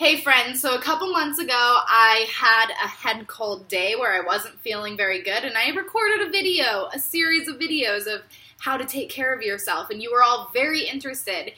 Hey friends, so a couple months ago I had a head cold day where I wasn't feeling very good, and I recorded a series of videos of how to take care of yourself, and you were all very interested.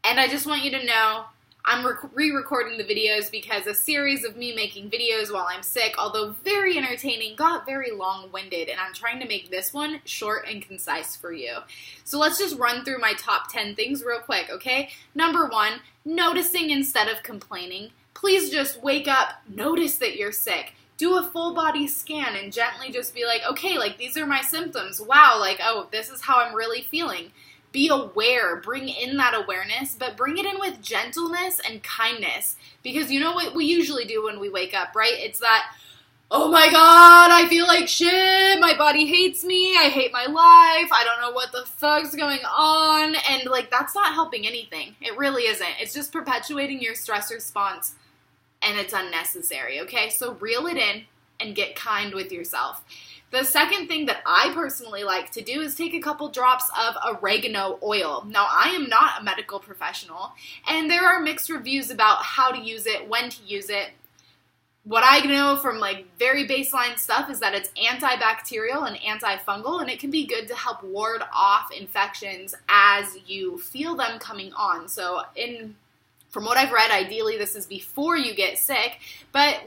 And I just want you to know I'm re-recording the videos because a series of me making videos while I'm sick, although very entertaining, got very long-winded, and I'm trying to make this one short and concise for you. So let's just run through my top 10 things real quick, okay? Number 1, noticing instead of complaining. Please just wake up, notice that you're sick. Do a full body scan and gently just be like, okay, like these are my symptoms. Wow, like, oh, this is how I'm really feeling. Be aware, bring in that awareness, but bring it in with gentleness and kindness. Because you know what we usually do when we wake up, right? It's that, oh my God, I feel like shit, my body hates me, I hate my life, I don't know what the fuck's going on, and like that's not helping anything. It really isn't. It's just perpetuating your stress response, and it's unnecessary, okay? So reel it in and get kind with yourself. The second thing that I personally like to do is take a couple drops of oregano oil. Now, I am not a medical professional, and there are mixed reviews about how to use it, when to use it. What I know from like very baseline stuff is that it's antibacterial and antifungal, and it can be good to help ward off infections as you feel them coming on. So from what I've read, ideally this is before you get sick, but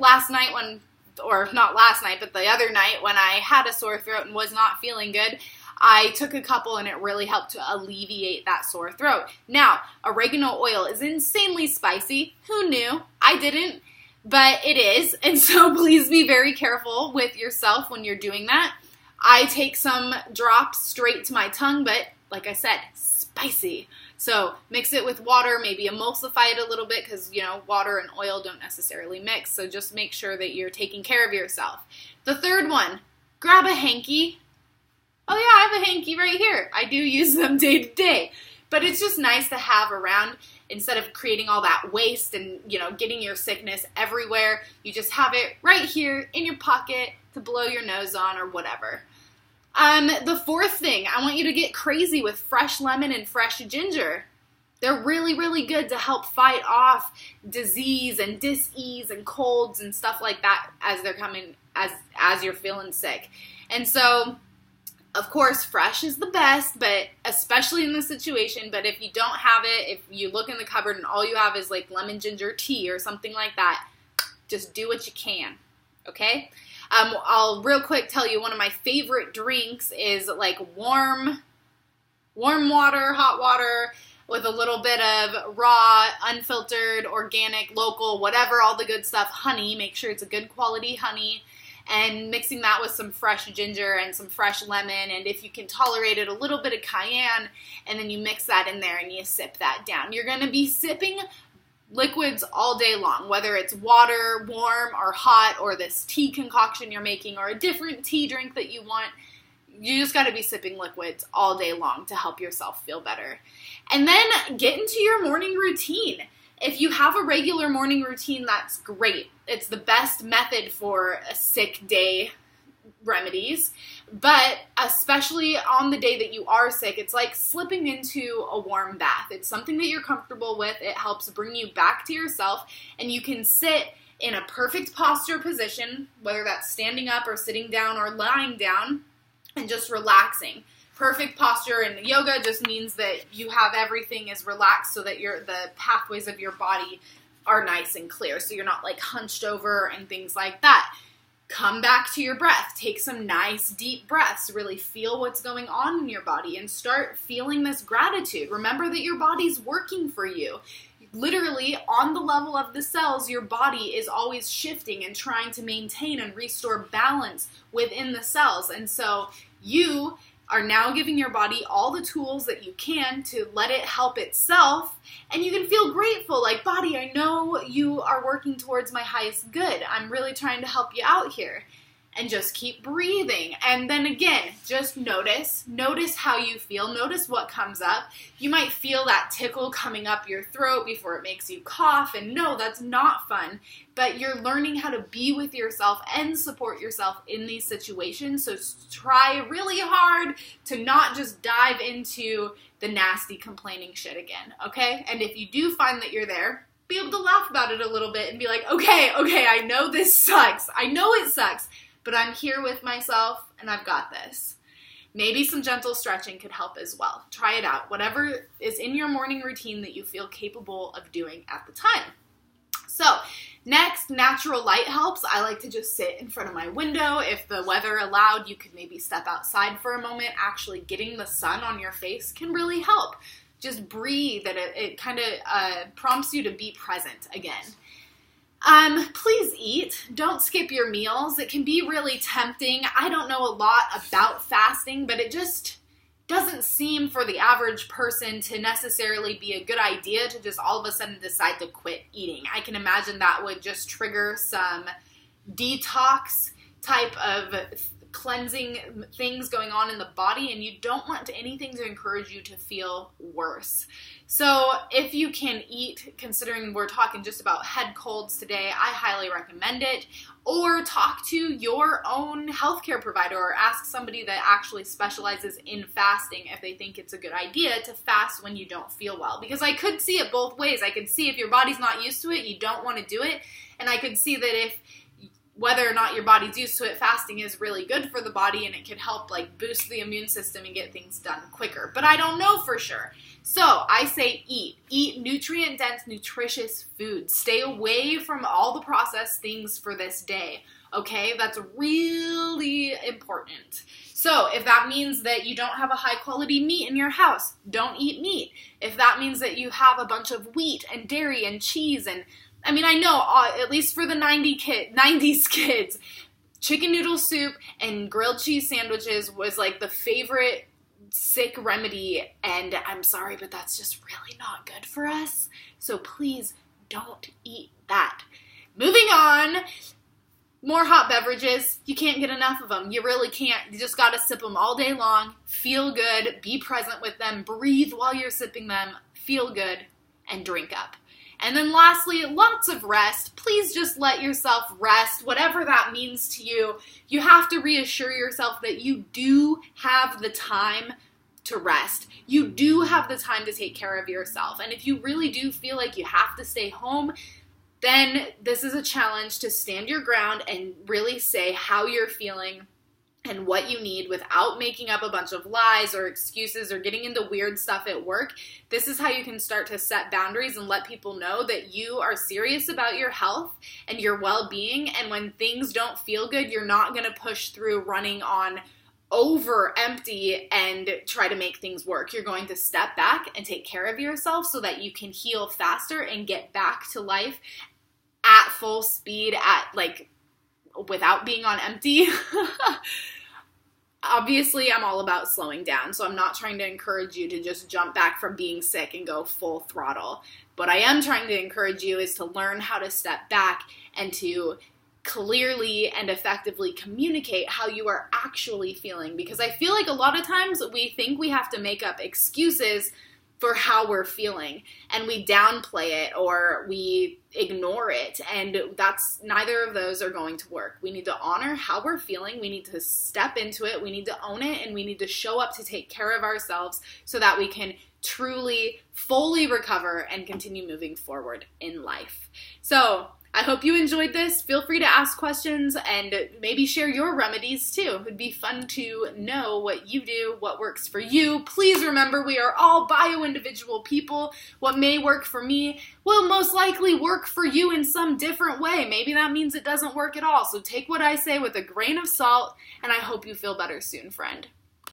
the other night when I had a sore throat and was not feeling good, I took a couple and it really helped to alleviate that sore throat. Now, oregano oil is insanely spicy. Who knew? I didn't, but it is, and so please be very careful with yourself when you're doing that. I take some drops straight to my tongue, but like I said, spicy. So mix it with water, maybe emulsify it a little bit because, water and oil don't necessarily mix. So just make sure that you're taking care of yourself. The third one, grab a hanky. Oh yeah, I have a hanky right here. I do use them day to day. But it's just nice to have around instead of creating all that waste and, getting your sickness everywhere. You just have it right here in your pocket to blow your nose on or whatever. The fourth thing, I want you to get crazy with fresh lemon and fresh ginger. They're really, really good to help fight off disease and dis-ease and colds and stuff like that as they're coming, as you're feeling sick. And so, of course, fresh is the best, but especially in this situation, but if you don't have it, if you look in the cupboard and all you have is like lemon ginger tea or something like that, just do what you can, okay? I'll real quick tell you one of my favorite drinks is like warm water, hot water with a little bit of raw, unfiltered, organic, local, whatever, all the good stuff, honey. Make sure it's a good quality honey, and mixing that with some fresh ginger and some fresh lemon, and if you can tolerate it, a little bit of cayenne, and then you mix that in there and you sip that down. You're going to be sipping liquids all day long, whether it's water, warm or hot, or this tea concoction you're making, or a different tea drink that you want. You just got to be sipping liquids all day long to help yourself feel better. And then get into your morning routine. If you have a regular morning routine, that's great. It's the best method for a sick day remedies, but especially on the day that you are sick, it's like slipping into a warm bath. It's something that you're comfortable with. It helps bring you back to yourself, and you can sit in a perfect posture position, whether that's standing up or sitting down or lying down, and just relaxing. Perfect posture in yoga just means that you have everything is relaxed so that the pathways of your body are nice and clear, so you're not like hunched over and things like that. Come back to your breath. Take some nice deep breaths. Really feel what's going on in your body and start feeling this gratitude. Remember that your body's working for you. Literally, on the level of the cells, your body is always shifting and trying to maintain and restore balance within the cells. And so you are now giving your body all the tools that you can to let it help itself, and you can feel grateful, like, body, I know you are working towards my highest good. I'm really trying to help you out here. And just keep breathing. And then again, just notice how you feel, notice what comes up. You might feel that tickle coming up your throat before it makes you cough, and no, that's not fun, but you're learning how to be with yourself and support yourself in these situations, so try really hard to not just dive into the nasty complaining shit again, okay? And if you do find that you're there, be able to laugh about it a little bit and be like, okay, I know this sucks. I know it sucks, but I'm here with myself and I've got this. Maybe some gentle stretching could help as well. Try it out. Whatever is in your morning routine that you feel capable of doing at the time. So, next, natural light helps. I like to just sit in front of my window. If the weather allowed, you could maybe step outside for a moment. Actually, getting the sun on your face can really help. Just breathe, and it kind of prompts you to be present again. Please eat. Don't skip your meals. It can be really tempting. I don't know a lot about fasting, but it just doesn't seem for the average person to necessarily be a good idea to just all of a sudden decide to quit eating. I can imagine that would just trigger some detox type of cleansing things going on in the body, and you don't want anything to encourage you to feel worse. So if you can eat, considering we're talking just about head colds today, I highly recommend it. Or talk to your own healthcare provider or ask somebody that actually specializes in fasting if they think it's a good idea to fast when you don't feel well. Because I could see it both ways. I could see if your body's not used to it, you don't want to do it. And I could see that if whether or not your body's used to it, fasting is really good for the body and it can help like boost the immune system and get things done quicker. But I don't know for sure. So I say eat. Eat nutrient-dense, nutritious food. Stay away from all the processed things for this day. Okay? That's really important. So if that means that you don't have a high-quality meat in your house, don't eat meat. If that means that you have a bunch of wheat and dairy and cheese and I mean, I know, at least for the 90s kids, chicken noodle soup and grilled cheese sandwiches was like the favorite sick remedy, and I'm sorry, but that's just really not good for us. So please don't eat that. Moving on, more hot beverages. You can't get enough of them. You really can't. You just gotta sip them all day long, feel good, be present with them, breathe while you're sipping them, feel good, and drink up. And then lastly, lots of rest. Please just let yourself rest, whatever that means to you. You have to reassure yourself that you do have the time to rest. You do have the time to take care of yourself. And if you really do feel like you have to stay home, then this is a challenge to stand your ground and really say how you're feeling and what you need without making up a bunch of lies or excuses or getting into weird stuff at work. This is how you can start to set boundaries and let people know that you are serious about your health and your well-being. And when things don't feel good, you're not going to push through running on over empty and try to make things work. You're going to step back and take care of yourself so that you can heal faster and get back to life at full speed, without being on empty. Obviously, I'm all about slowing down, so I'm not trying to encourage you to just jump back from being sick and go full throttle. What I am trying to encourage you is to learn how to step back and to clearly and effectively communicate how you are actually feeling. Because I feel like a lot of times we think we have to make up excuses for how we're feeling, and we downplay it or we ignore it, and neither of those are going to work. We need to honor how we're feeling, we need to step into it, we need to own it, and we need to show up to take care of ourselves so that we can truly, fully recover and continue moving forward in life. So I hope you enjoyed this. Feel free to ask questions and maybe share your remedies too. It would be fun to know what you do, what works for you. Please remember, we are all bio-individual people. What may work for me will most likely work for you in some different way. Maybe that means it doesn't work at all. So take what I say with a grain of salt, and I hope you feel better soon, friend.